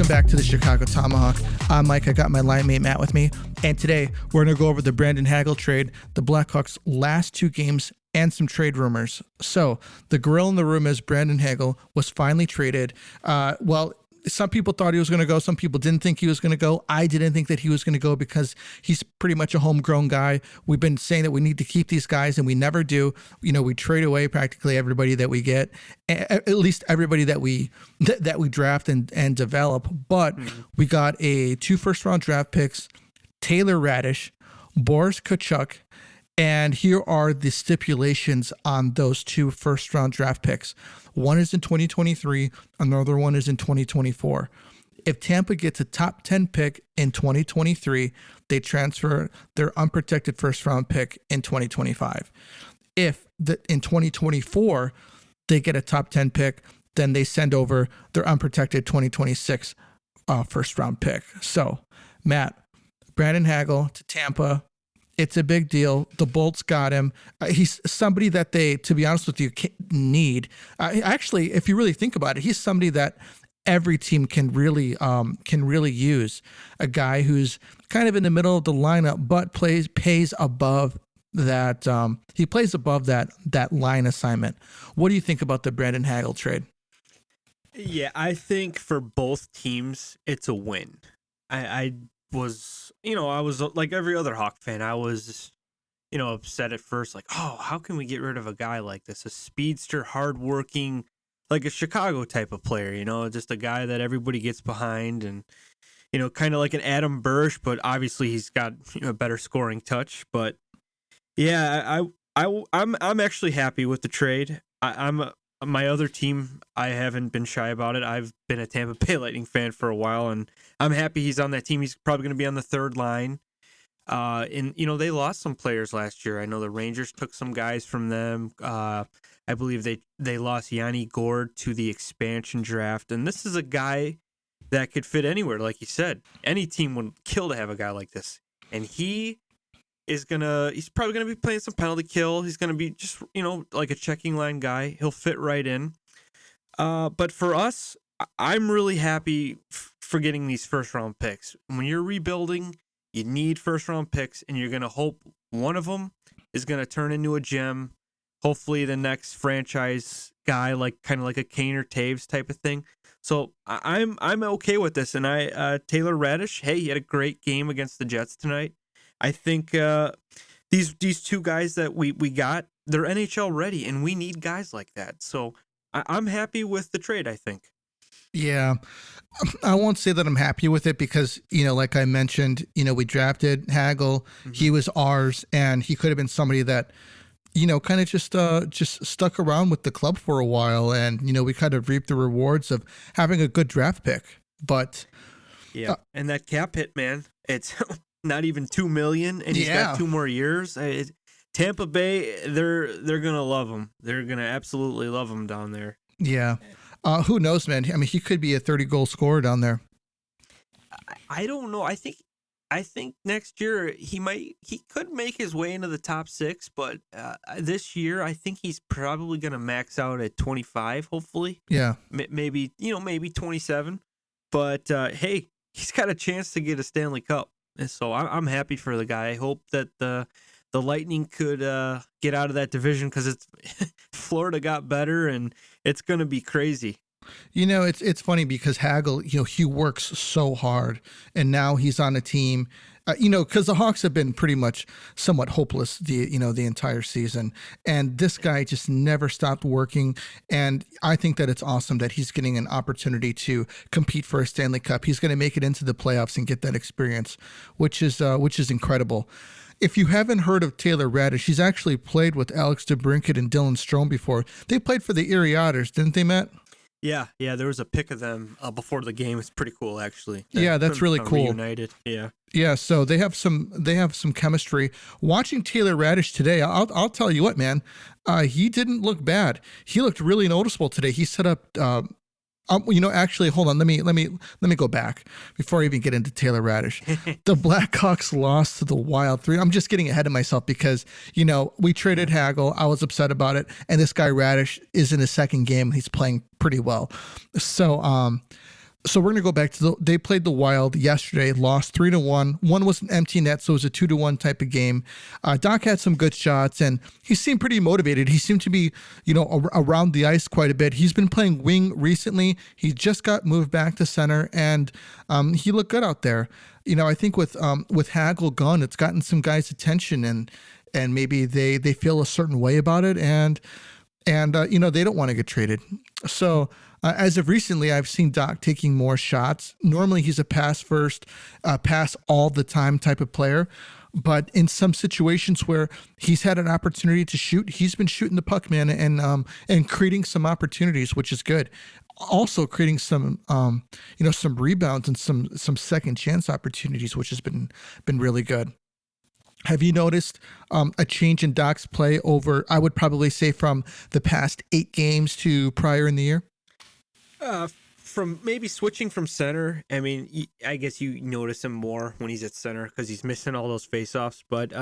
Welcome back to the Chicago Tomahawk. I'm Mike. I got my line mate Matt with me, and today we're going to go over the Brandon Hagel trade, the Blackhawks' last two games, and some trade rumors. So the gorilla in the room is Brandon Hagel was finally traded. Some people thought he was going to go. Some people didn't think he was going to go. I didn't think that he was going to go because he's pretty much a homegrown guy. We've been saying that we need to keep these guys, and we never do. You know, we trade away practically everybody that we get, at least everybody that we draft and develop. But we got 2 first-round draft picks, Taylor Raddysh, Boris Katchouck, and here are the stipulations on those 2 first-round draft picks. One is in 2023, another one is in 2024. If Tampa gets a top 10 pick in 2023, they transfer their unprotected first-round pick in 2025. If in 2024 they get a top 10 pick, then they send over their unprotected 2026 first-round pick. So, Matt, Brandon Hagel to Tampa. It's a big deal. The Bolts got him. He's somebody that they, to be honest with you, need. Actually, if you really think about it, he's somebody that every team can really use. A guy who's kind of in the middle of the lineup, but pays above that. He plays above that line assignment. What do you think about the Brandon Hagel trade? Yeah, I think for both teams, it's a win. I was like every other Hawk fan. I was, upset at first, like, oh, how can we get rid of a guy like this? A speedster, hardworking, like a Chicago type of player, just a guy that everybody gets behind and, kind of like an Adam Bursch, but obviously he's got a better scoring touch. But yeah, I'm actually happy with the trade. My other team, I haven't been shy about it. I've been a Tampa Bay Lightning fan for a while, and I'm happy he's on that team. He's probably going to be on the third line. They lost some players last year. I know the Rangers took some guys from them. I believe they lost Yanni Gourde to the expansion draft, and this is a guy that could fit anywhere. Like you said, any team would kill to have a guy like this, and he's probably gonna be playing some penalty kill. He's gonna be just, like a checking line guy. He'll fit right in. But for us, I'm really happy for getting these first round picks. When you're rebuilding, you need first round picks, and you're gonna hope one of them is gonna turn into a gem. Hopefully, the next franchise guy, like kind of like a Kane or Taves type of thing. So I'm okay with this. And Taylor Raddysh, hey, he had a great game against the Jets tonight. I think these 2 guys that we got, they're NHL ready, and we need guys like that. So I'm happy with the trade, I think. Yeah, I won't say that I'm happy with it because, like I mentioned, we drafted Hagel. Mm-hmm. He was ours, and he could have been somebody that, kind of just stuck around with the club for a while. And, we kind of reaped the rewards of having a good draft pick. But yeah, and that cap hit, man, it's not even $2 million, and he's got 2 more years. Tampa Bay, they're gonna love him. They're gonna absolutely love him down there. Yeah, who knows, man? I mean, he could be a 30-goal scorer down there. I don't know. I think next year he could make his way into the top 6, but this year I think he's probably gonna max out at 25. Hopefully, yeah, maybe 27. But hey, he's got a chance to get a Stanley Cup. And so I'm happy for the guy. I hope that the Lightning could get out of that division because it's Florida got better and it's going to be crazy. It's funny because Hagel, he works so hard, and now he's on a team, because the Hawks have been pretty much somewhat hopeless the entire season, and this guy just never stopped working. And I think that it's awesome that he's getting an opportunity to compete for a Stanley Cup. He's going to make it into the playoffs and get that experience, which is incredible. If you haven't heard of Taylor Raddysh, he's actually played with Alex DeBrincat and Dylan Strome before. They played for the Erie Otters, didn't they, Matt? Yeah, there was a pic of them before the game. It's pretty cool, actually. Yeah, that's really cool. Reunited, yeah. Yeah, so they have some chemistry. Watching Taylor Raddysh today, I'll tell you what, man, he didn't look bad. He looked really noticeable today. He set up actually, hold on. Let me go back before I even get into Taylor Raddysh. The Blackhawks lost to the Wild 3. I'm just getting ahead of myself because, we traded Hagel. I was upset about it. And this guy Raddysh is in his second game. He's playing pretty well. So, So we're gonna go back to they played the Wild yesterday, lost 3-1. One was an empty net, so it was a 2-1 type of game. Doc had some good shots, and he seemed pretty motivated. He seemed to be, around the ice quite a bit. He's been playing wing recently. He just got moved back to center, and he looked good out there. I think with Hagel gone, it's gotten some guys' attention, and maybe they feel a certain way about it, and they don't want to get traded. So as of recently, I've seen Doc taking more shots. Normally, he's a pass first, pass all the time type of player. But in some situations where he's had an opportunity to shoot, he's been shooting the puck, man, and creating some opportunities, which is good. Also creating some some rebounds and some second chance opportunities, which has been really good. Have you noticed a change in Doc's play over, I would probably say, from the past 8 games to prior in the year? From maybe switching from center. I mean, I guess you notice him more when he's at center because he's missing all those faceoffs. But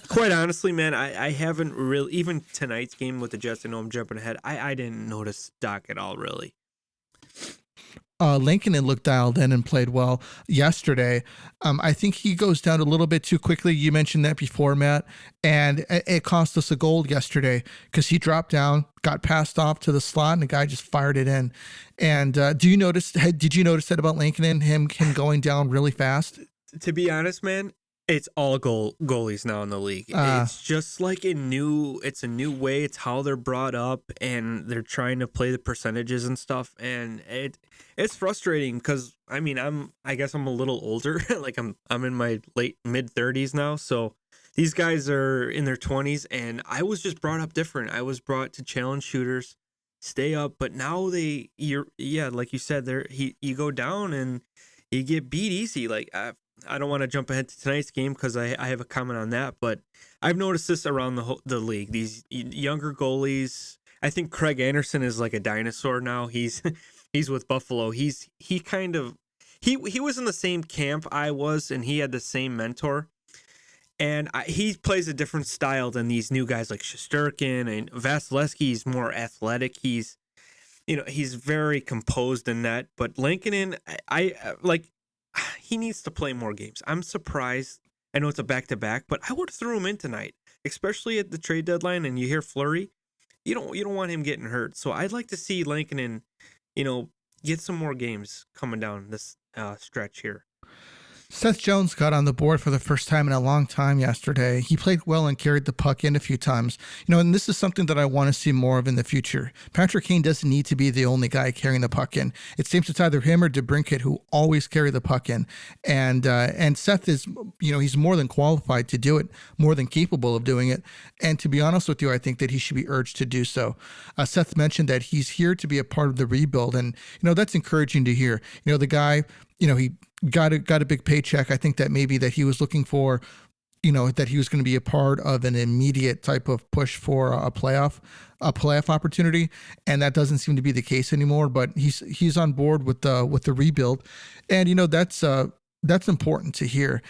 quite honestly, man, I haven't really, even tonight's game with the Jets, I know I'm jumping ahead, I didn't notice Doc at all, really. Lankinen looked dialed in and played well yesterday. I think he goes down a little bit too quickly. You mentioned that before, Matt, and it cost us a goal yesterday because he dropped down, got passed off to the slot, and the guy just fired it in. And did you notice that about Lankinen, him going down really fast? To be honest, man, it's all goalies now in the league. It's just like it's a new way. It's how they're brought up, and they're trying to play the percentages and stuff. And it's frustrating because I guess I'm a little older. Like I'm in my mid 30s now, so these guys are in their 20s, and I was just brought up different. I was brought to challenge shooters, stay up, but now like you said, you go down and you get beat easy. Like I don't want to jump ahead to tonight's game because I have a comment on that, but I've noticed this around the league. These younger goalies, I think Craig Anderson is like a dinosaur now. He's with Buffalo. He was in the same camp I was, and he had the same mentor. And he plays a different style than these new guys like Shesterkin and Vasilevsky. He's more athletic. He's very composed in that. But Lankinen, he needs to play more games. I'm surprised. I know it's a back-to-back, but I would have threw him in tonight, especially at the trade deadline. And you hear Fleury, you don't want him getting hurt. So I'd like to see Lankinen, get some more games coming down this stretch here. Seth Jones got on the board for the first time in a long time yesterday. He played well and carried the puck in a few times. And this is something that I want to see more of in the future. Patrick Kane doesn't need to be the only guy carrying the puck in. It seems it's either him or DeBrincat who always carry the puck in. And Seth is, he's more than qualified to do it, more than capable of doing it. And to be honest with you, I think that he should be urged to do so. Seth mentioned that he's here to be a part of the rebuild. And, that's encouraging to hear. The guy, he got a big paycheck. I think that maybe that he was looking for, that he was going to be a part of an immediate type of push for a playoff opportunity, and that doesn't seem to be the case anymore. But he's on board with the rebuild, and that's important to hear.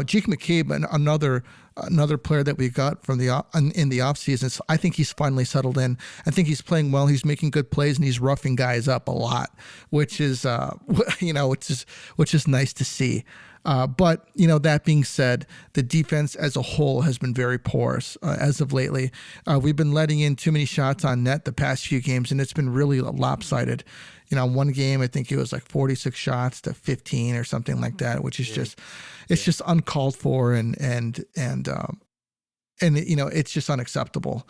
Jake McCabe, another player that we got from in the offseason, I think he's finally settled in. I think he's playing well. He's making good plays, and he's roughing guys up a lot, which is which is nice to see. But that being said, the defense as a whole has been very porous as of lately. We've been letting in too many shots on net the past few games, and it's been really lopsided. One game, I think it was like 46 shots to 15 or something like that, which is just uncalled for and it's just unacceptable.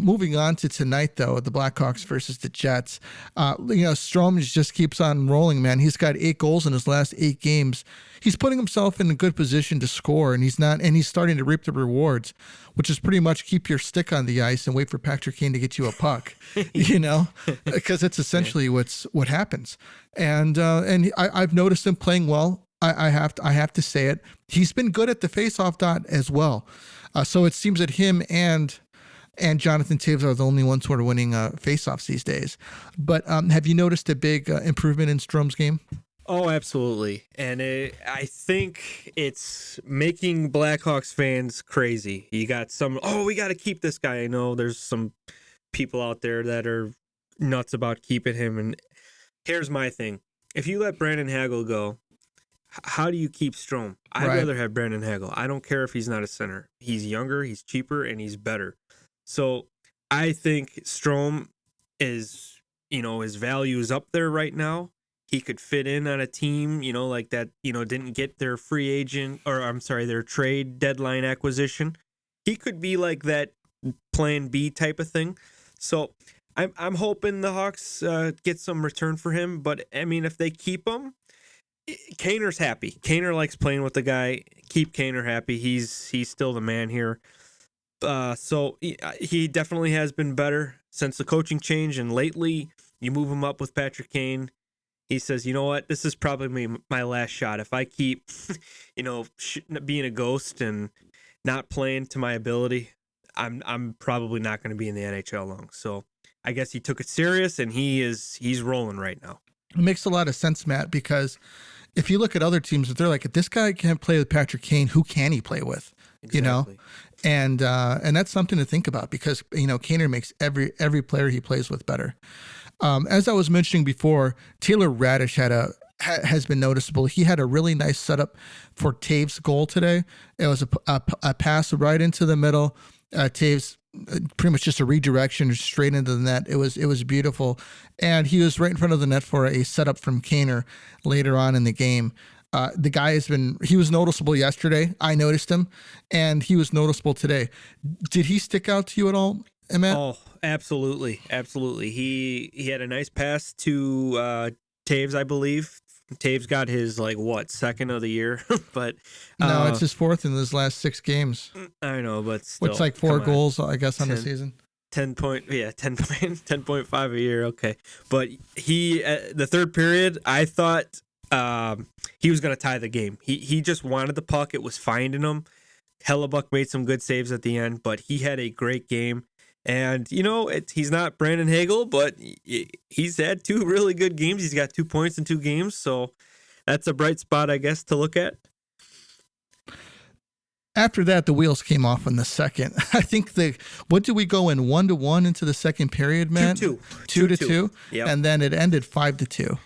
Moving on to tonight, though, the Blackhawks versus the Jets. Strome just keeps on rolling, man. He's got 8 goals in his last 8 games. He's putting himself in a good position to score, and he's starting to reap the rewards, which is pretty much keep your stick on the ice and wait for Patrick Kane to get you a puck, because it's essentially what happens. And I've noticed him playing well. I have to say it. He's been good at the faceoff dot as well. So it seems that him and Jonathan Toews are the only ones who are winning faceoffs these days. But have you noticed a big improvement in Strome's game? Oh, absolutely. And I think it's making Blackhawks fans crazy. You got we got to keep this guy. I know there's some people out there that are nuts about keeping him. And here's my thing. if you let Brandon Hagel go, how do you keep Strome? I'd Right. rather have Brandon Hagel. I don't care if he's not a center. He's younger, he's cheaper, and he's better. So I think Strome is, his value is up there right now. He could fit in on a team, like that, didn't get their free agent, or I'm sorry, their trade deadline acquisition. He could be like that plan B type of thing. So I'm hoping the Hawks get some return for him. But I mean, if they keep him, Kaner's happy. Kaner likes playing with the guy. Keep Kaner happy. He's still the man here. So he definitely has been better since the coaching change. And lately, you move him up with Patrick Kane. He says, you know what? This is probably my last shot. If I keep, being a ghost and not playing to my ability, I'm probably not going to be in the NHL long. So I guess he took it serious, and he's rolling right now. It makes a lot of sense, Matt, because if you look at other teams, if they're like, if this guy can't play with Patrick Kane, who can he play with? Exactly. And that's something to think about because, Kaner makes every player he plays with better. As I was mentioning before, Taylor Raddysh has been noticeable. He had a really nice setup for Taves' goal today. It was a pass right into the middle. Taves pretty much just a redirection straight into the net. It was beautiful, and he was right in front of the net for a setup from Kaner later on in the game. The guy he was noticeable yesterday. I noticed him, and he was noticeable today. Did he stick out to you at all, Matt? Oh, absolutely. Absolutely. He had a nice pass to Taves, I believe. Taves got his second of the year, but no, it's his fourth in his last 6 games. I know, but still, which 4 goals, I guess, on the season. 10.5 a year. Okay, but he the third period, I thought he was going to tie the game. He just wanted the puck. It was finding him. Hellebuck made some good saves at the end, but he had a great game. And, he's not Brandon Hagel, but he's had 2 really good games. He's got 2 points in 2 games. So that's a bright spot, I guess, to look at. After that, the wheels came off in the second. I think what did we go in 1-1 into the second period, man? 2-2. 2-2. Yep. And then it ended 5-2.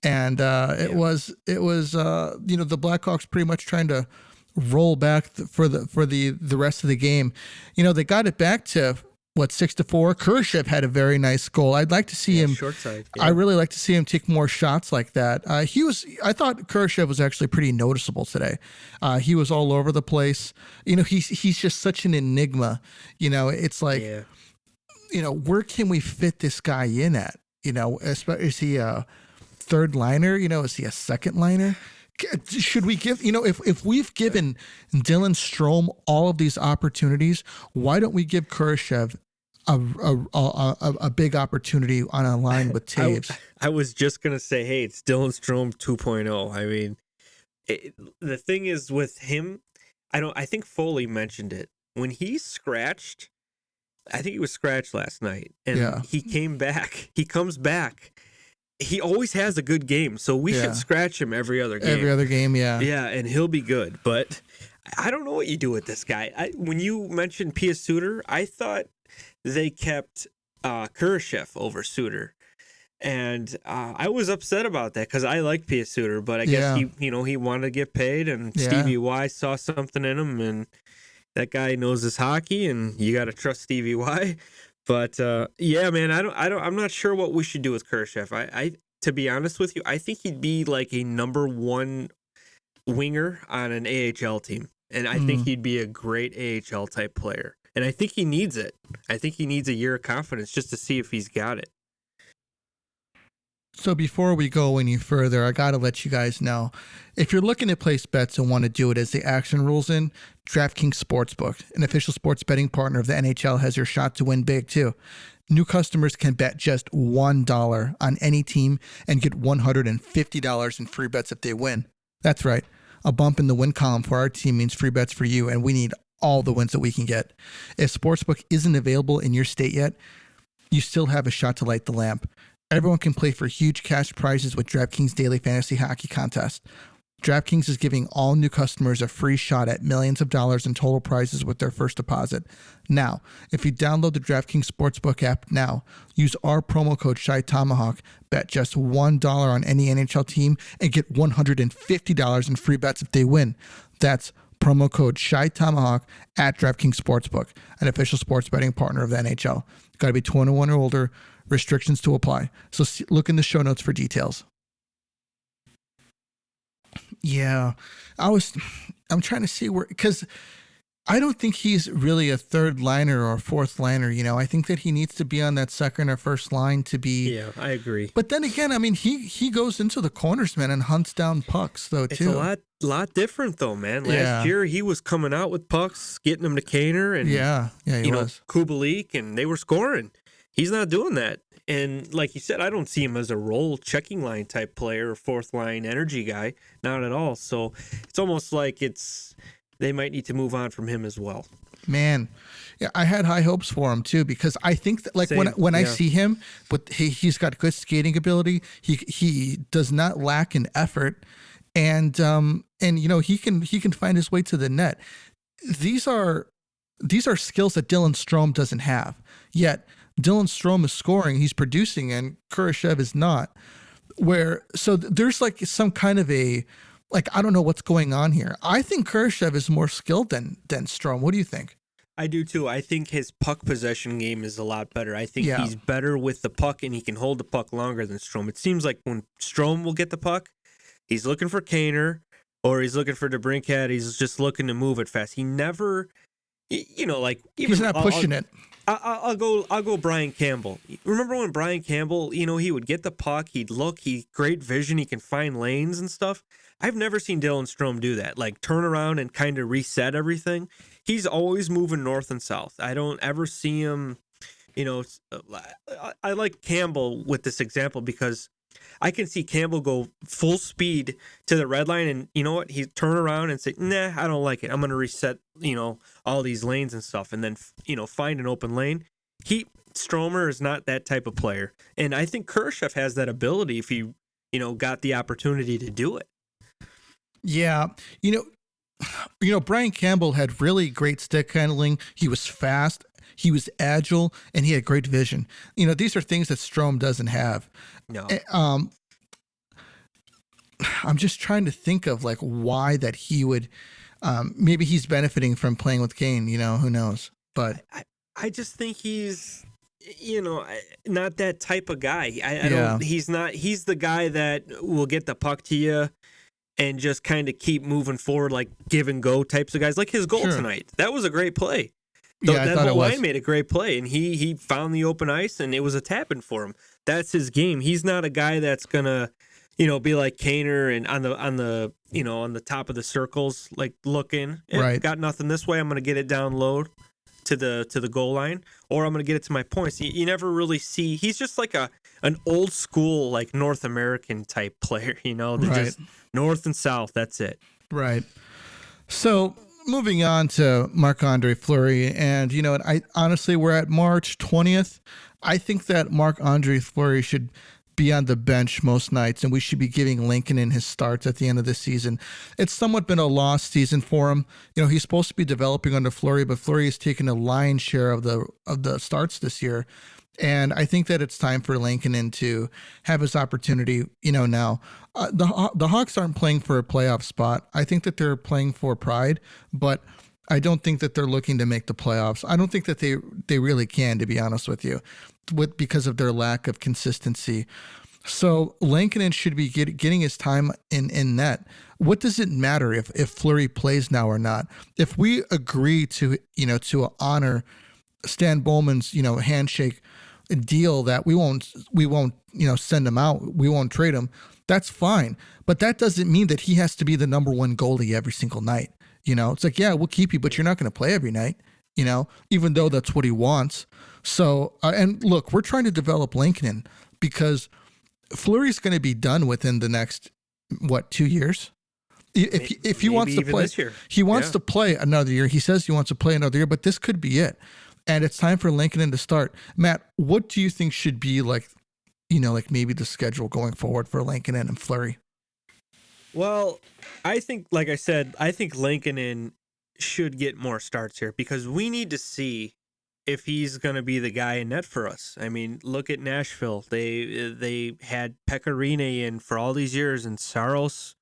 And it was the Blackhawks pretty much trying to roll back for the rest of the game. They got it back to 6-4. Kurashev had a very nice goal. I'd like to see him short side. Yeah. I really like to see him take more shots like that. I thought Kurashev was actually pretty noticeable today. He was all over the place. He's just such an enigma. It's like, where can we fit this guy in at? Is he a third liner? Is he a second liner? Should we give, if we've given Dylan Strome all of these opportunities, why don't we give Kurashev a big opportunity on a line with Taves? I was just going to say, hey, it's Dylan Strome 2.0. I mean, the thing is with him, I think Foley mentioned it. When he scratched, I think he was scratched last night, and he came back. He comes back. He always has a good game, so we should scratch him every other game. Every other game, yeah. Yeah, and he'll be good. But I don't know what you do with this guy. When you mentioned Pia Suter, I thought they kept Kurashev over Suter. And I was upset about that because I like Pia Suter, but I guess he wanted to get paid, and Stevie Y saw something in him, and that guy knows his hockey, and you got to trust Stevie Y. But man, I'm not sure what we should do with Kurashev. I to be honest with you, I think he'd be like a number 1 winger on an AHL team, and I think he'd be a great AHL type player. And I think he needs it. I think he needs a year of confidence just to see if he's got it. So before we go any further, I got to let you guys know, if you're looking to place bets and want to do it as the action rules in, DraftKings Sportsbook, an official sports betting partner of the NHL, has your shot to win big too. New customers can bet just $1 on any team and get $150 in free bets if they win. That's right. A bump in the win column for our team means free bets for you, and we need all the wins that we can get. If Sportsbook isn't available in your state yet, you still have a shot to light the lamp. Everyone can play for huge cash prizes with DraftKings Daily Fantasy Hockey Contest. DraftKings is giving all new customers a free shot at millions of dollars in total prizes with their first deposit. Now, if you download the DraftKings Sportsbook app now, use our promo code ShyTomahawk, bet just $1 on any NHL team, and get $150 in free bets if they win. That's promo code ShyTomahawk at DraftKings Sportsbook, an official sports betting partner of the NHL. Got to be 21 or older. Restrictions to apply. So look in the show notes for details. Yeah, I'm trying to see where, because I don't think he's really a third liner or a fourth liner. You know, I think that he needs to be on that second or first line to be. Yeah, I agree. But then again, I mean, he goes into the corners, man, and hunts down pucks though too. It's a lot different though, man. Last year he was coming out with pucks, getting them to Kaner and he was. Kubalik, and they were scoring. He's not doing that. And like you said, I don't see him as a role checking line type player or fourth line energy guy. Not at all. So it's almost like they might need to move on from him as well. Man, yeah, I had high hopes for him too, because I think that when I see him, but he's got good skating ability. He does not lack in effort, and you know, he can find his way to the net. These are skills that Dylan Strome doesn't have yet. Dylan Strome is scoring, he's producing, and Kurashev is not. So there's like some kind of I don't know what's going on here. I think Kurashev is more skilled than Strome. What do you think? I do too. I think his puck possession game is a lot better. I think he's better with the puck, and he can hold the puck longer than Strome. It seems like when Strome will get the puck, he's looking for Kaner or he's looking for DeBrincat. He's just looking to move it fast. He never, you know, like even, he's not pushing it. I'll go Brian Campbell. Remember when Brian Campbell, you know, he would get the puck, he'd look, great vision, he can find lanes and stuff. I've never seen Dylan Strome do that, like turn around and kind of reset everything. He's always moving north and south. I don't ever see him, you know, I like Campbell with this example because I can see Campbell go full speed to the red line, and you know what? He turn around and say, "Nah, I don't like it. I'm going to reset, you know, all these lanes and stuff, and then you know, find an open lane." Stromer is not that type of player, and I think Kurashev has that ability if he, you know, got the opportunity to do it. Yeah, you know, Brian Campbell had really great stick handling. He was fast. He was agile, and he had great vision. You know, these are things that Strome doesn't have. No. I'm just trying to think of like why that he would. Maybe he's benefiting from playing with Kane. You know, who knows? But I just think he's, you know, not that type of guy. I don't. He's not. He's the guy that will get the puck to you and just kind of keep moving forward, like give and go types of guys. Like his goal tonight. That was a great play. That whole line made a great play, and he found the open ice, and it was a tap-in for him. That's his game. He's not a guy that's gonna, you know, be like Kaner and on the you know, on the top of the circles, like looking. Got nothing this way. I'm gonna get it down low to the goal line, or I'm gonna get it to my points. You never really see. He's just like an old school, like North American type player. You know, they're just north and south. That's it. Right. So. Moving on to Marc-Andre Fleury, and you know, I honestly, we're at March 20th. I think that Marc-Andre Fleury should be on the bench most nights, and we should be giving Lankinen his starts at the end of the season. It's somewhat been a lost season for him. You know, he's supposed to be developing under Fleury, but Fleury has taken a lion's share of the starts this year. And I think that it's time for Lankinen to have his opportunity, you know, now. The Hawks aren't playing for a playoff spot. I think that they're playing for pride, but I don't think that they're looking to make the playoffs. I don't think that they really can, to be honest with you, because of their lack of consistency. So Lankinen should be getting his time in net. What does it matter if Fleury plays now or not? If we agree to honor Stan Bowman's, you know, handshake deal that we won't, you know, send him out, we won't trade him, that's fine. But that doesn't mean that he has to be the number one goalie every single night. You know, it's like, yeah, we'll keep you, but you're not going to play every night, you know, even though that's what he wants. So, and look, we're trying to develop Lankinen because Fleury's going to be done within the next, 2 years? If he wants to play, he wants to play another year. He says he wants to play another year, but this could be it. And it's time for Lankinen to start. Matt, what do you think should be like, you know, like maybe the schedule going forward for Lankinen and Fleury? Well, I think, like I said, I think Lankinen should get more starts here because we need to see if he's going to be the guy in net for us. I mean, look at Nashville. They had Pecorine in for all these years and Saros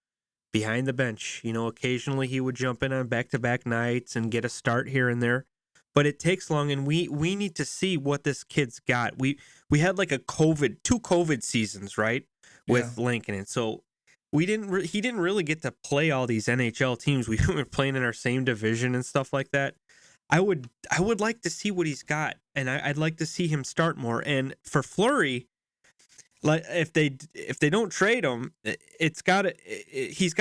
behind the bench. You know, occasionally he would jump in on back-to-back nights and get a start here and there. But it takes long, and we need to see what this kid's got. We had like two COVID seasons, right, with Lankinen. So he didn't really get to play all these NHL teams. We were playing in our same division and stuff like that. I would like to see what he's got, and I'd like to see him start more. And for Fleury, like if they don't trade him, he's got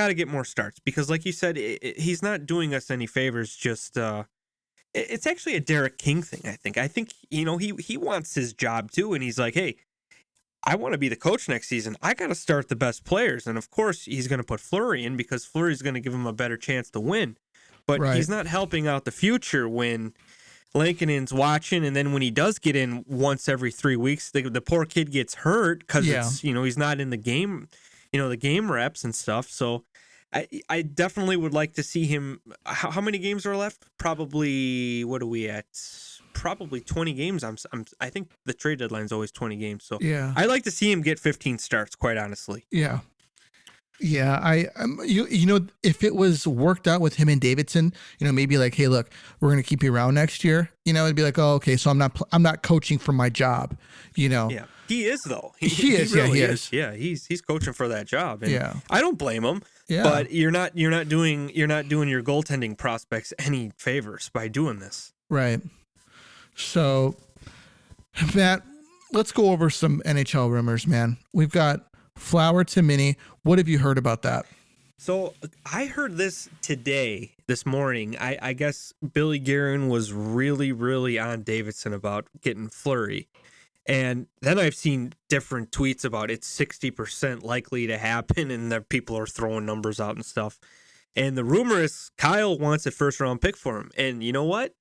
to get more starts because, like you said, he's not doing us any favors. Just it's actually a Derek King thing. I think he wants his job too, and he's like, hey, I want to be the coach next season. I got to start the best players, and of course he's going to put Fleury in because Fleury's going to give him a better chance to win. But he's not helping out the future when Lankinen's watching, and then when he does get in once every 3 weeks, the poor kid gets hurt because it's he's not in the game, the game reps and stuff. So I definitely would like to see him. How many games are left? Probably, what are we at? Probably 20 games. I think the trade deadline is always 20 games. So I'd like to see him get 15 starts, quite honestly. Yeah. Yeah, if it was worked out with him and Davidson, maybe like, hey, look, we're gonna keep you around next year. It'd be like, oh, okay, so I'm not coaching for my job. Yeah, he is though. He is. He is. Yeah, he's coaching for that job. And yeah, I don't blame him. Yeah, but you're not doing your goaltending prospects any favors by doing this. Right. So, Matt, let's go over some NHL rumors, man. We've got Flower to Mini. What have you heard about that? So I heard this this morning. I guess Billy Guerin was really, really on Davidson about getting Fleury. And then I've seen different tweets about it's 60% likely to happen, and that people are throwing numbers out and stuff. And the rumor is Kyle wants a first-round pick for him. And you know what?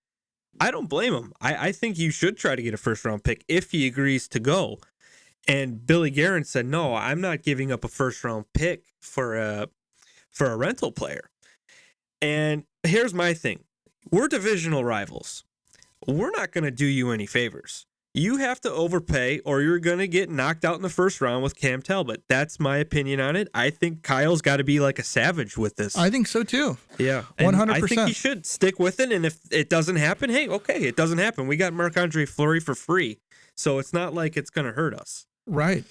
I don't blame him. I think you should try to get a first-round pick if he agrees to go. And Billy Guerin said, no, I'm not giving up a first-round pick for a rental player. And here's my thing. We're divisional rivals. We're not going to do you any favors. You have to overpay or you're going to get knocked out in the first round with Cam Talbot. That's my opinion on it. I think Kyle's got to be like a savage with this. I think so too. Yeah. 100%. I think he should stick with it. And if it doesn't happen, hey, okay, it doesn't happen. We got Marc-Andre Fleury for free. So it's not like it's going to hurt us. Right.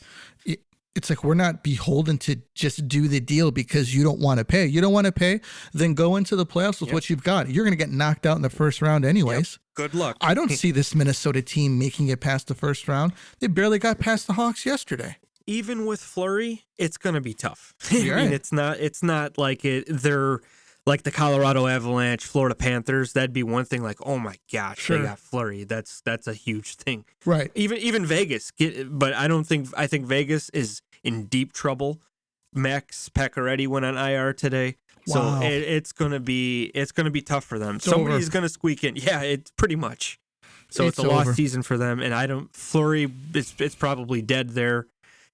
It's like we're not beholden to just do the deal because you don't want to pay. You don't want to pay, then go into the playoffs with what you've got. You're going to get knocked out in the first round anyways. Yep. Good luck. I don't see this Minnesota team making it past the first round. They barely got past the Hawks yesterday. Even with Fleury, it's going to be tough. Right. I mean, it's not like they're like the Colorado Avalanche, Florida Panthers. That'd be one thing. Like, oh my gosh, They got Fleury. That's a huge thing. Right. Even Vegas. But I think Vegas is in deep trouble. Max Pacioretty went on IR today. Wow. So it's gonna be tough for them. It's Somebody's gonna squeak in. Yeah, it's pretty much. So it's a lost season for them. And Fleury, it's probably dead there.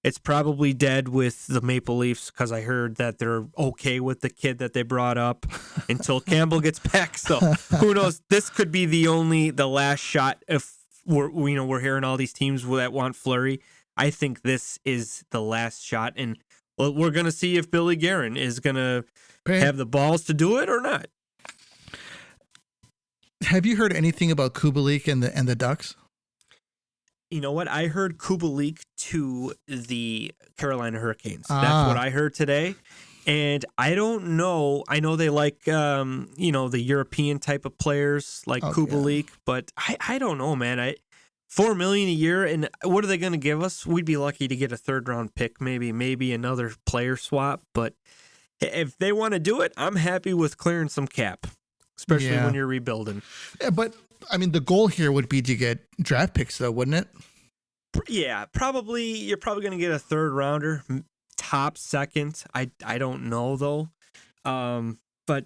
It's probably dead with the Maple Leafs because I heard that they're okay with the kid that they brought up until Campbell gets back. So who knows? This could be the last shot. If we're hearing all these teams that want Fleury, I think this is the last shot, and we're gonna see if Billy Guerin is gonna have the balls to do it or not. Have you heard anything about Kubalik and the Ducks? You know what? I heard Kubalik to the Carolina Hurricanes. That's what I heard today. And I don't know. I know they like, the European type of players like Kubalik, but I don't know, man. $4 million a year, and what are they going to give us? We'd be lucky to get a third-round pick, maybe another player swap. But if they want to do it, I'm happy with clearing some cap, especially when you're rebuilding. Yeah, but I mean, the goal here would be to get draft picks, though, wouldn't it? Yeah, probably. You're probably going to get a third rounder, top second. I don't know though, but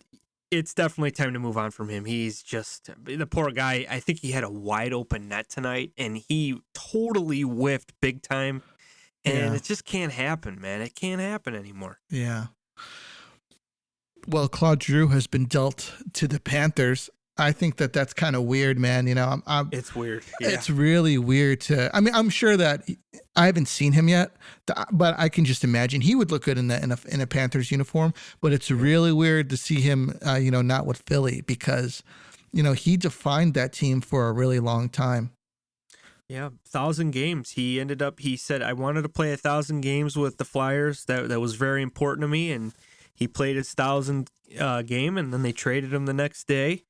it's definitely time to move on from him. He's just the poor guy. I think he had a wide open net tonight, and he totally whiffed big time. And it just can't happen, man. It can't happen anymore. Yeah. Well, Claude Giroux has been dealt to the Panthers. I think that that's kind of weird, man. You know, It's weird. Yeah. it's really weird to. I mean, I'm sure that I haven't seen him yet, but I can just imagine he would look good in a Panthers uniform. But it's really weird to see him, not with Philly because, he defined that team for a really long time. Yeah, 1,000 games. He said, I wanted to play 1,000 games with the Flyers. That was very important to me. And he played his 1,000th game, and then they traded him the next day.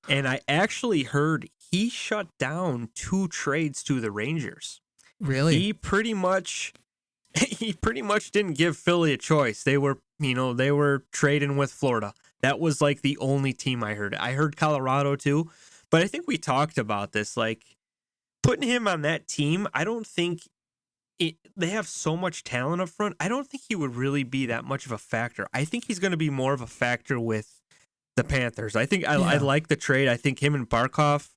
And I actually heard he shut down 2 trades to the Rangers. Really? He pretty much didn't give Philly a choice. They were trading with Florida. That was like the only team I heard. I heard Colorado too, but I think we talked about this. Like, putting him on that team, I don't think they have so much talent up front. I don't think he would really be that much of a factor. I think he's going to be more of a factor with the Panthers. I think I like the trade. I think him and Barkov,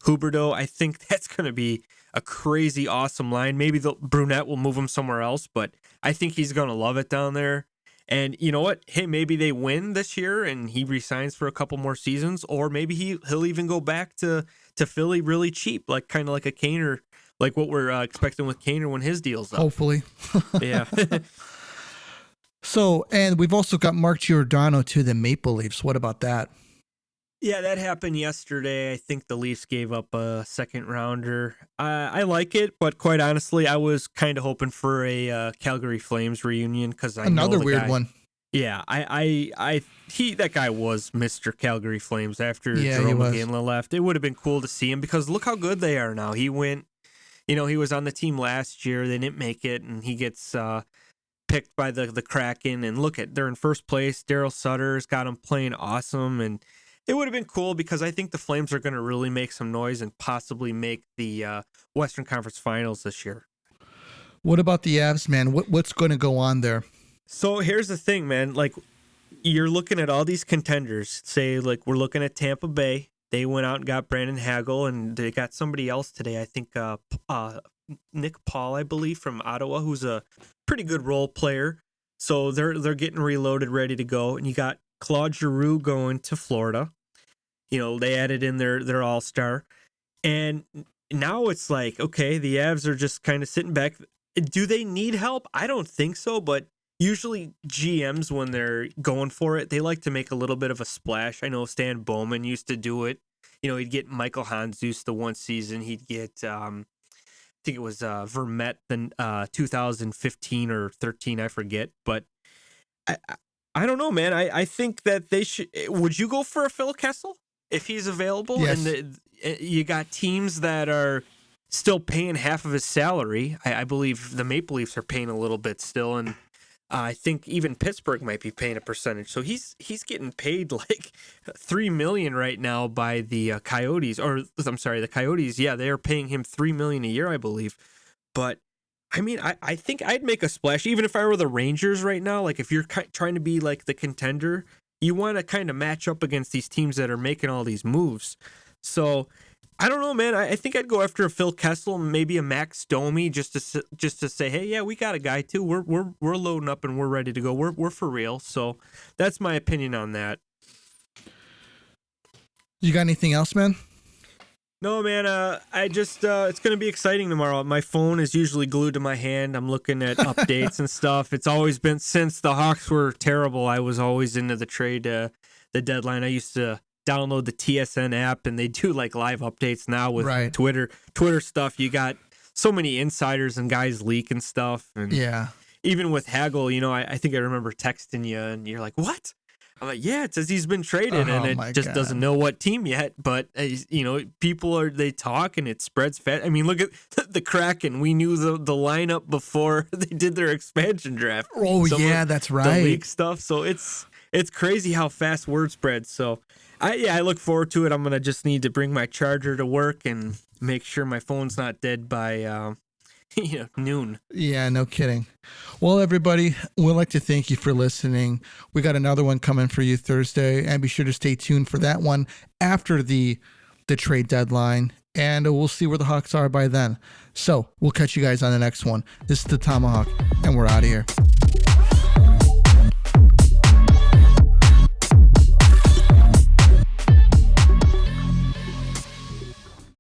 Huberdeau, I think that's going to be a crazy awesome line. Maybe the Brunette will move him somewhere else, but I think he's going to love it down there. And you know what? Hey, maybe they win this year and he resigns for a couple more seasons, or maybe he'll even go back to Philly really cheap, like kind of like a Kaner, like what we're expecting with Kaner when his deal's up. Hopefully. Yeah. So, and we've also got Mark Giordano to the Maple Leafs. What about that? Yeah, that happened yesterday. I think the Leafs gave up a second rounder. I like it, but quite honestly, I was kind of hoping for a Calgary Flames reunion because Another weird one. Yeah, that guy was Mr. Calgary Flames after Jerome McGinley left. It would have been cool to see him because look how good they are now. He went, he was on the team last year. They didn't make it, and he gets picked by the Kraken. And look they're in first place. Daryl Sutter's got him playing awesome, and it would have been cool because I think the Flames are going to really make some noise and possibly make the Western Conference Finals this year. What about the Avs, man? What's going to go on there? So here's the thing, man. Like, you're looking at all these contenders. Say, like, we're looking at Tampa Bay. They went out and got Brandon Hagel, and they got somebody else today. I think Nick Paul, I believe, from Ottawa, who's a pretty good role player. So they're getting reloaded, ready to go. And you got Claude Giroux going to Florida. They added in their all-star. And now it's like, okay, the Avs are just kind of sitting back. Do they need help? I don't think so, but usually GMs, when they're going for it, they like to make a little bit of a splash. I know Stan Bowman used to do it. He'd get Michael Handzus the one season. He'd get, I think it was Vermette the 2015 or 13, I forget. But I don't know, man. I think that they should. Would you go for a Phil Kessel if he's available? Yes. And you got teams that are still paying half of his salary. I believe the Maple Leafs are paying a little bit still, and I think even Pittsburgh might be paying a percentage. So he's getting paid like $3 million right now by the Coyotes, or I'm sorry, the Coyotes. Yeah, they are paying him $3 million a year, I believe. But I mean, I think I'd make a splash, even if I were the Rangers right now. Like, if you're trying to be like the contender, you want to kind of match up against these teams that are making all these moves. So I don't know, man. I think I'd go after a Phil Kessel, maybe a Max Domi, just to say, hey, yeah, we got a guy too. We're loading up and we're ready to go. We're for real. So that's my opinion on that. You got anything else, man? No, man. I just it's gonna be exciting tomorrow. My phone is usually glued to my hand. I'm looking at updates and stuff. It's always been since the Hawks were terrible. I was always into the trade, the deadline. I used to download the TSN app, and they do like live updates now with Twitter stuff. You got so many insiders and guys leaking stuff, and even with Hagel, I think I remember texting you, and you're like, "What?" I'm like, "Yeah, it says he's been traded, and it just doesn't know what team yet." But people they talk, and it spreads fast. I mean, look at the Kraken. We knew the lineup before they did their expansion draft. Oh yeah, that's right. The league stuff. So it's crazy how fast word spreads. So I look forward to it. I'm gonna just need to bring my charger to work and make sure my phone's not dead by noon. Yeah, no kidding. Well, everybody, we'd like to thank you for listening. We got another one coming for you Thursday, and be sure to stay tuned for that one after the trade deadline, and we'll see where the Hawks are by then. So we'll catch you guys on the next one. This is the Tomahawk, and we're out of here.